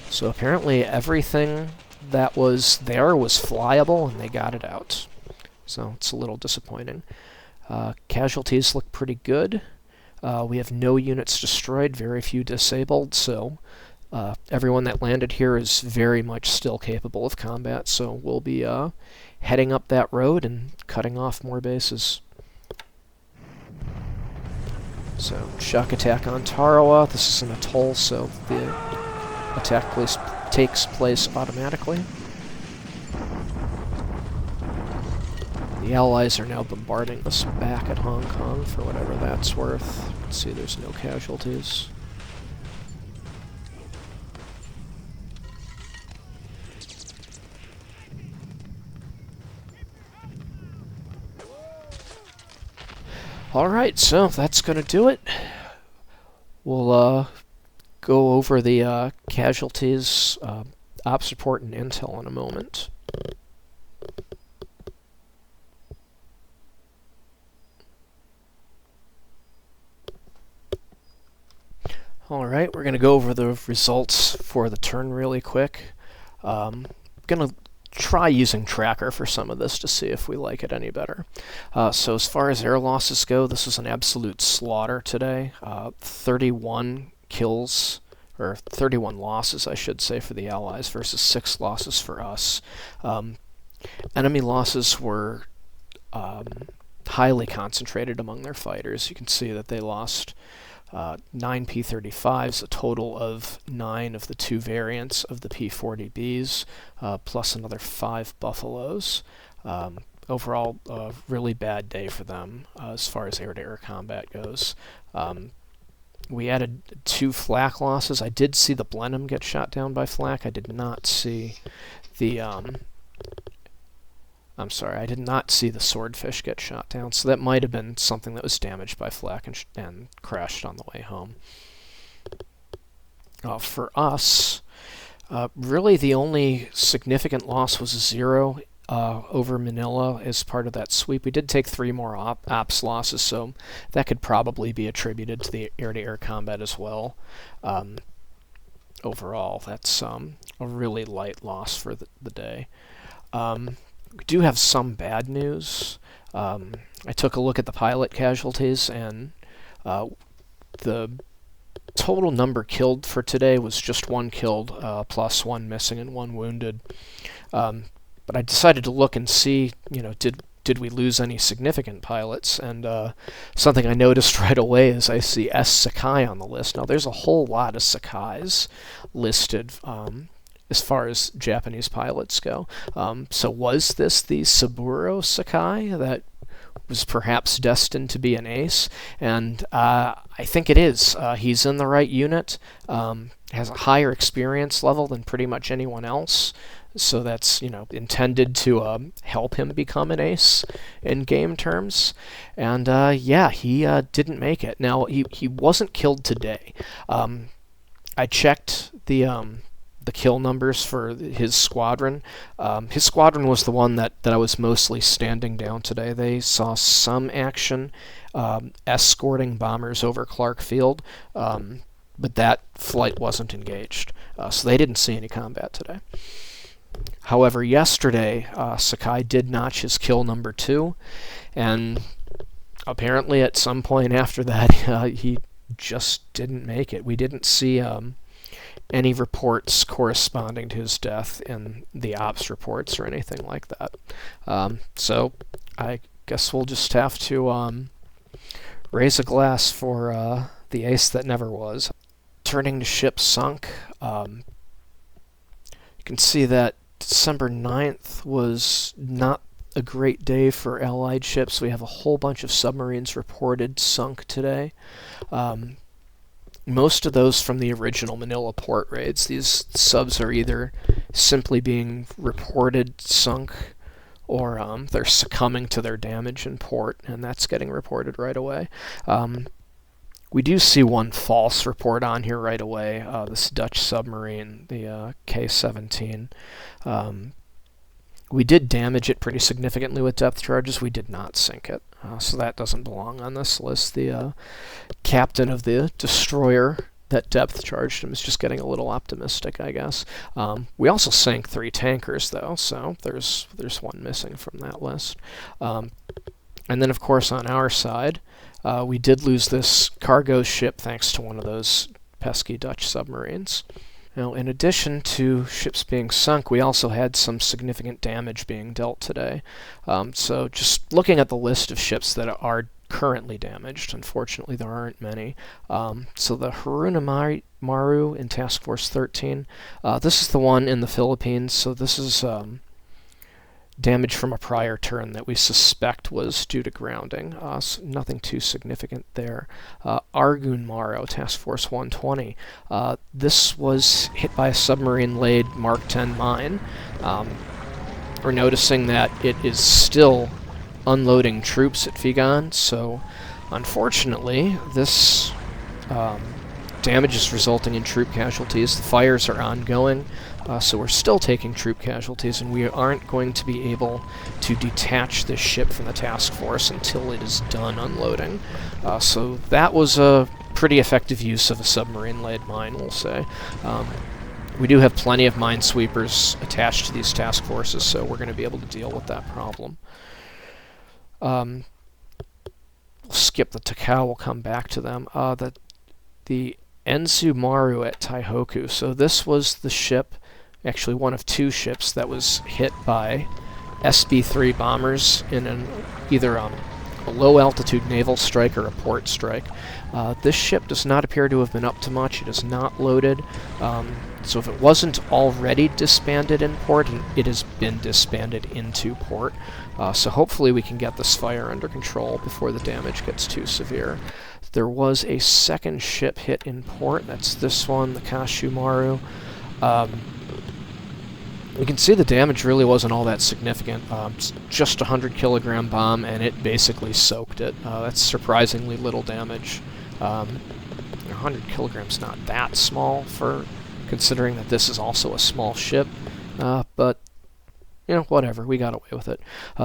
So apparently everything that was there was flyable, and they got it out. So it's a little disappointing. Casualties look pretty good. We have no units destroyed, very few disabled, so everyone that landed here is very much still capable of combat, so we'll be heading up that road and cutting off more bases. So, shock attack on Tarawa. This is an atoll, so the attack takes place automatically. The Allies are now bombarding us back at Hong Kong for whatever that's worth. Let's see, there's no casualties. Alright, so that's gonna do it. We'll go over the casualties ops report and intel in a moment. Alright, we're going to go over the results for the turn really quick. I'm going to try using Tracker for some of this to see if we like it any better. So as far as air losses go, this was an absolute slaughter today. 31 kills, or 31 losses, I should say, for the Allies versus 6 losses for us. Enemy losses were highly concentrated among their fighters. You can see that they lost 9 P-35s, a total of 9 of the 2 variants of the P-40Bs, plus another 5 Buffaloes. Overall, a really bad day for them as far as air-to-air combat goes. We added 2 flak losses. I did see the Blenheim get shot down by flak. I did not see the I did not see the Swordfish get shot down, so that might have been something that was damaged by flak and crashed on the way home. For us, really the only significant loss was 0 over Manila as part of that sweep. We did take 3 more ops losses, so that could probably be attributed to the air-to-air combat as well. Overall, that's a really light loss for the day. We do have some bad news. I took a look at the pilot casualties, and the total number killed for today was just 1 killed, plus 1 missing and 1 wounded. But I decided to look and see, did we lose any significant pilots? And something I noticed right away is I see S. Sakai on the list. Now, there's a whole lot of Sakais listed as far as Japanese pilots go. So was this the Saburo Sakai that was perhaps destined to be an ace? And I think it is. He's in the right unit, has a higher experience level than pretty much anyone else, so that's intended to help him become an ace in game terms. And yeah, he didn't make it. Now, he wasn't killed today. I checked the kill numbers for his squadron. His squadron was the one that I was mostly standing down today. They saw some action escorting bombers over Clark Field, but that flight wasn't engaged, so they didn't see any combat today. However, yesterday, Sakai did notch his kill number 2, and apparently at some point after that, he just didn't make it. We didn't see any reports corresponding to his death in the ops reports or anything like that. So I guess we'll just have to raise a glass for the ace that never was. Turning to ships sunk, you can see that December 9th was not a great day for Allied ships. We have a whole bunch of submarines reported sunk today. Most of those from the original Manila port raids. These subs are either simply being reported sunk, or they're succumbing to their damage in port, and that's getting reported right away. We do see one false report on here right away, this Dutch submarine, the K-17. We did damage it pretty significantly with depth charges. We did not sink it, so that doesn't belong on this list. The captain of the destroyer that depth charged him is just getting a little optimistic, I guess. We also sank 3 tankers, though, so there's one missing from that list. And then, of course, on our side, we did lose this cargo ship thanks to one of those pesky Dutch submarines. Now, in addition to ships being sunk, we also had some significant damage being dealt today. So just looking at the list of ships that are currently damaged, unfortunately there aren't many. So the Haruna Maru in Task Force 13, this is the one in the Philippines, so this is damage from a prior turn that we suspect was due to grounding. So nothing too significant there. Argun Maro, Task Force 120. This was hit by a submarine-laid Mark 10 mine. We're noticing that it is still unloading troops at Vigan, so unfortunately this damage is resulting in troop casualties. The fires are ongoing, so we're still taking troop casualties, and we aren't going to be able to detach this ship from the task force until it is done unloading. So that was a pretty effective use of a submarine-laid mine, we'll say. We do have plenty of minesweepers attached to these task forces, so we're going to be able to deal with that problem. We'll skip the Takao, we'll come back to them. The Enzu Maru at Taihoku. So this was the ship, actually one of two ships, that was hit by SB-3 bombers in either a low-altitude naval strike or a port strike. This ship does not appear to have been up to much. It is not loaded. So if it wasn't already disbanded in port, it has been disbanded into port. So hopefully we can get this fire under control before the damage gets too severe. There was a second ship hit in port. That's this one, the Kashumaru. You can see the damage really wasn't all that significant. It's just a 100-kilogram bomb, and it basically soaked it. That's surprisingly little damage. 100 kilograms not that small, for considering that this is also a small ship, but you know, whatever, we got away with it.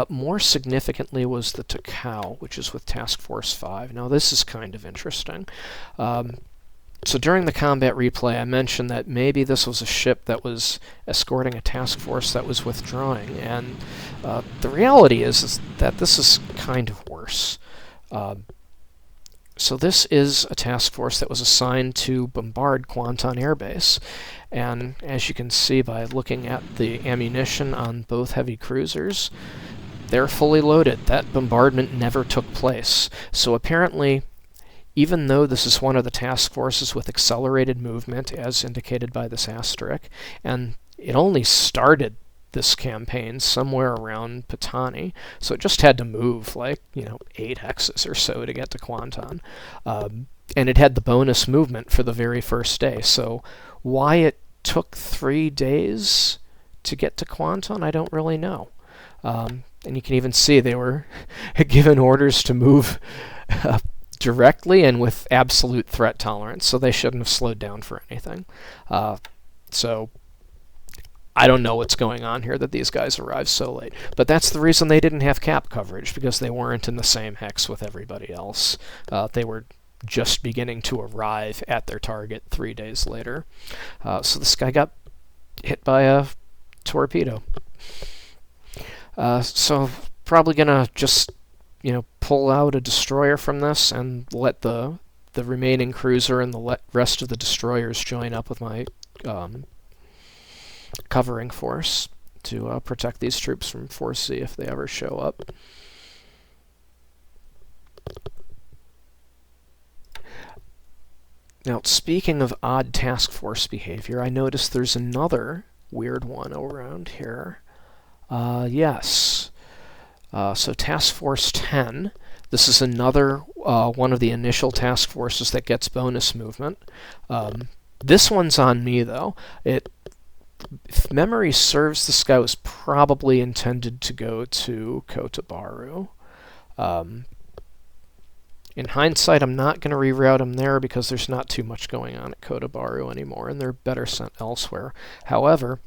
More significantly was the Takao, which is with Task Force 5. Now this is kind of interesting. So during the combat replay, I mentioned that maybe this was a ship that was escorting a task force that was withdrawing, and the reality is that this is kind of worse. So this is a task force that was assigned to bombard Kwanton Air Base, and as you can see by looking at the ammunition on both heavy cruisers, they're fully loaded. That bombardment never took place. So apparently, even though this is one of the task forces with accelerated movement, as indicated by this asterisk, and it only started this campaign somewhere around Patani, so it just had to move like, 8 hexes or so to get to Kwanton. And it had the bonus movement for the very first day, so why it took 3 days to get to Kwanton, I don't really know. And you can even see they were given orders to move directly and with absolute threat tolerance, so they shouldn't have slowed down for anything. So I don't know what's going on here that these guys arrived so late. But that's the reason they didn't have cap coverage, because they weren't in the same hex with everybody else. They were just beginning to arrive at their target 3 days later. So this guy got hit by a torpedo. So probably gonna just pull out a destroyer from this and let the remaining cruiser and the rest of the destroyers join up with my covering force to protect these troops from 4C if they ever show up. Now, speaking of odd task force behavior, I noticed there's another weird one around here. Yes. So Task Force 10, this is another one of the initial task forces that gets bonus movement. This one's on me, though. If memory serves, this guy was probably intended to go to Kotabaru. In hindsight, I'm not going to reroute him there because there's not too much going on at Kotabaru anymore, and they're better sent elsewhere. However,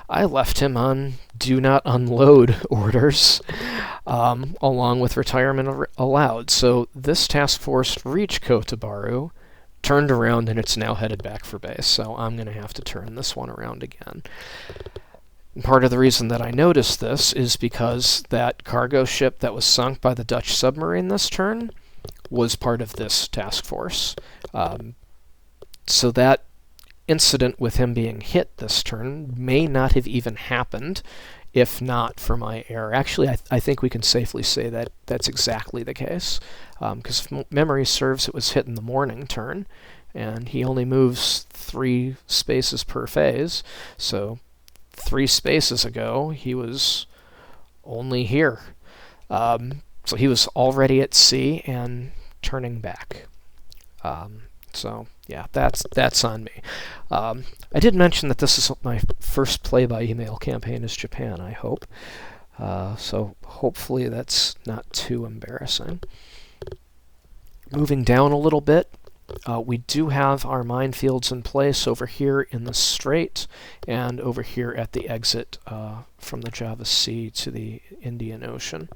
I left him on do not unload orders, along with retirement allowed. So this task force reached Kotabaru, turned around, and it's now headed back for base. So I'm going to have to turn this one around again. And part of the reason that I noticed this is because that cargo ship that was sunk by the Dutch submarine this turn was part of this task force. So that incident with him being hit this turn may not have even happened if not for my error. Actually, I think we can safely say that that's exactly the case, because if memory serves, it was hit in the morning turn, and he only moves 3 spaces per phase, so 3 spaces ago he was only here. So he was already at sea and turning back. So yeah, that's on me. I did mention that this is my first play-by-email campaign as Japan, I hope. So hopefully that's not too embarrassing. Moving down a little bit, We do have our minefields in place over here in the strait and over here at the exit from the Java Sea to the Indian Ocean.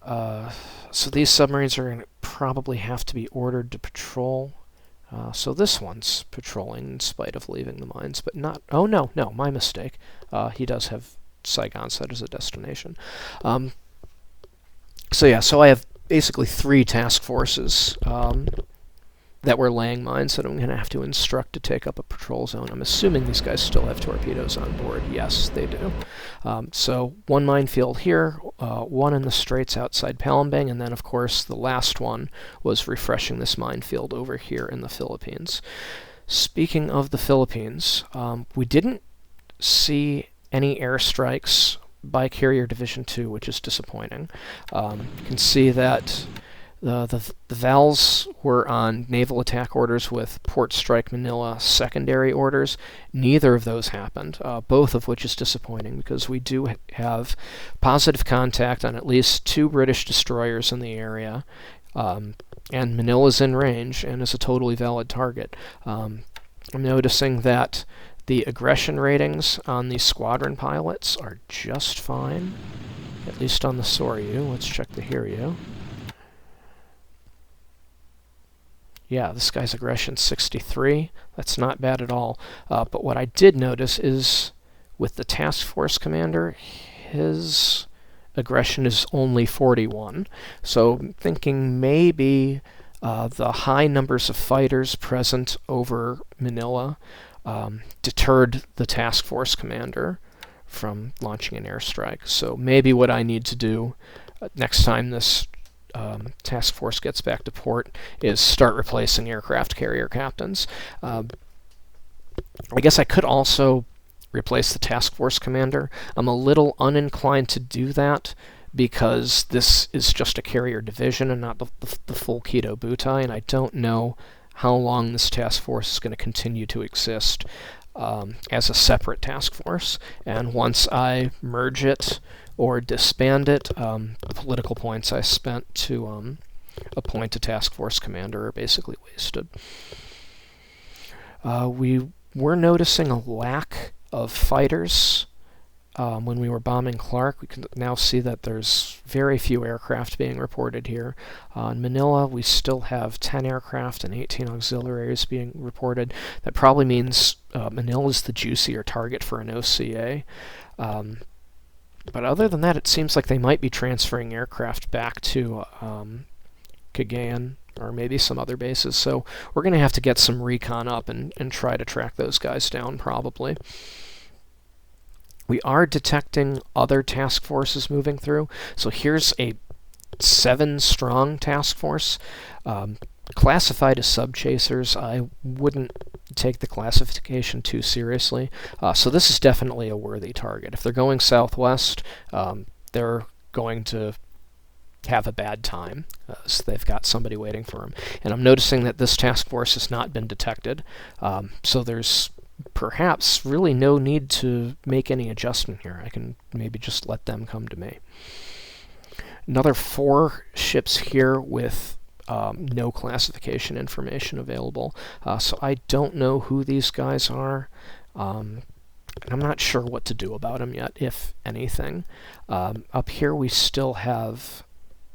So these submarines are going to probably have to be ordered to patrol. So this one's patrolling in spite of leaving the mines, but not... Oh, no, my mistake. He does have Saigon set as a destination. So I have basically 3 task forces that were laying mines that I'm going to have to instruct to take up a patrol zone. I'm assuming these guys still have torpedoes on board. Yes, they do. So 1 minefield here, 1 in the straits outside Palembang, and then, of course, the last one was refreshing this minefield over here in the Philippines. Speaking of the Philippines, we didn't see any airstrikes by Carrier Division 2, which is disappointing. You can see that the VALs were on naval attack orders with Port Strike Manila secondary orders. Neither of those happened, both of which is disappointing because we do have positive contact on at least 2 British destroyers in the area, and Manila's in range and is a totally valid target. I'm noticing that the aggression ratings on the squadron pilots are just fine, at least on the Soryu. Let's check the Hiryu. Yeah, this guy's aggression 63. That's not bad at all. But what I did notice is with the task force commander, his aggression is only 41. So I'm thinking maybe the high numbers of fighters present over Manila deterred the task force commander from launching an airstrike. So maybe what I need to do next time this task force gets back to port is start replacing aircraft carrier captains. I guess I could also replace the task force commander. I'm a little uninclined to do that because this is just a carrier division and not the full Kido Butai, and I don't know how long this task force is going to continue to exist as a separate task force. And once I merge it or disband it, the political points I spent to appoint a task force commander are basically wasted. We were noticing a lack of fighters when we were bombing Clark. We can now see that there's very few aircraft being reported here. In Manila, we still have 10 aircraft and 18 auxiliaries being reported. That probably means Manila is the juicier target for an OCA. But other than that, it seems like they might be transferring aircraft back to Cagayan or maybe some other bases. So we're going to have to get some recon up and try to track those guys down, probably. We are detecting other task forces moving through. So here's a 7-strong task force. Classified as sub-chasers, I wouldn't take the classification too seriously. So this is definitely a worthy target. If they're going southwest, they're going to have a bad time. So they've got somebody waiting for them. And I'm noticing that this task force has not been detected. So there's perhaps really no need to make any adjustment here. I can maybe just let them come to me. Another 4 ships here with no classification information available. So I don't know who these guys are. And I'm not sure what to do about them yet, if anything. Up here we still have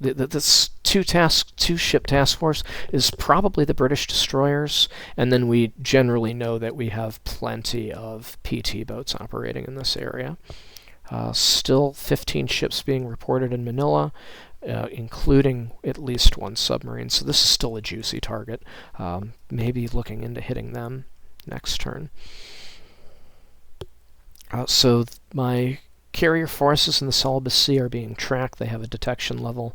this 2-ship task force is probably the British destroyers, and then we generally know that we have plenty of PT boats operating in this area. Still 15 ships being reported in Manila, including at least 1 submarine, so this is still a juicy target. Maybe looking into hitting them next turn. So my carrier forces in the Celebes Sea are being tracked. They have a detection level.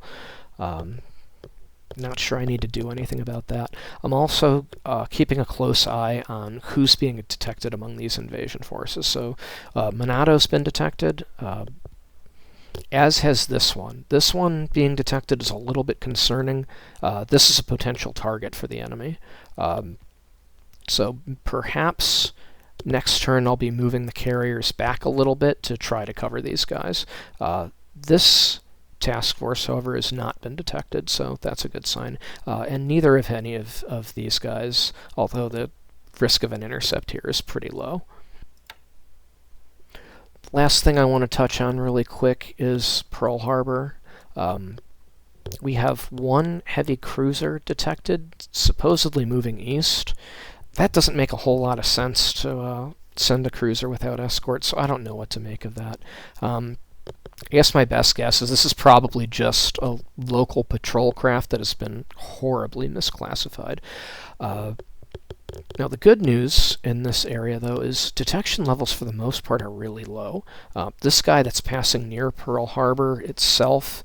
Not sure I need to do anything about that. I'm also keeping a close eye on who's being detected among these invasion forces. So Manado's been detected, as has this one. This one being detected is a little bit concerning. This is a potential target for the enemy. So perhaps next turn I'll be moving the carriers back a little bit to try to cover these guys. This task force, however, has not been detected, so that's a good sign. And neither of any of these guys, although the risk of an intercept here is pretty low. Last thing I want to touch on really quick is Pearl Harbor. We have one heavy cruiser detected, supposedly moving east. That doesn't make a whole lot of sense to send a cruiser without escort, so I don't know what to make of that. I guess my best guess is this is probably just a local patrol craft that has been horribly misclassified. Now, the good news in this area, though, is detection levels for the most part are really low. This guy that's passing near Pearl Harbor itself,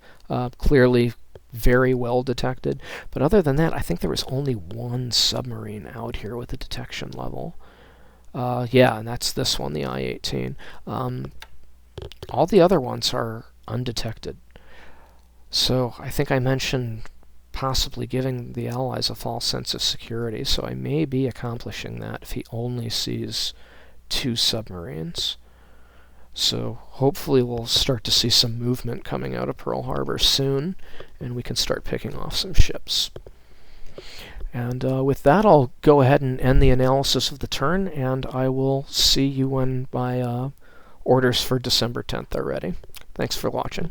clearly very well detected. But other than that, I think there was only one submarine out here with a detection level. Yeah, and that's this one, the I-18. All the other ones are undetected. So I think I mentioned possibly giving the Allies a false sense of security, so I may be accomplishing that if he only sees 2 submarines. So hopefully we'll start to see some movement coming out of Pearl Harbor soon, and we can start picking off some ships. And with that, I'll go ahead and end the analysis of the turn, and I will see you when my orders for December 10th are ready. Thanks for watching.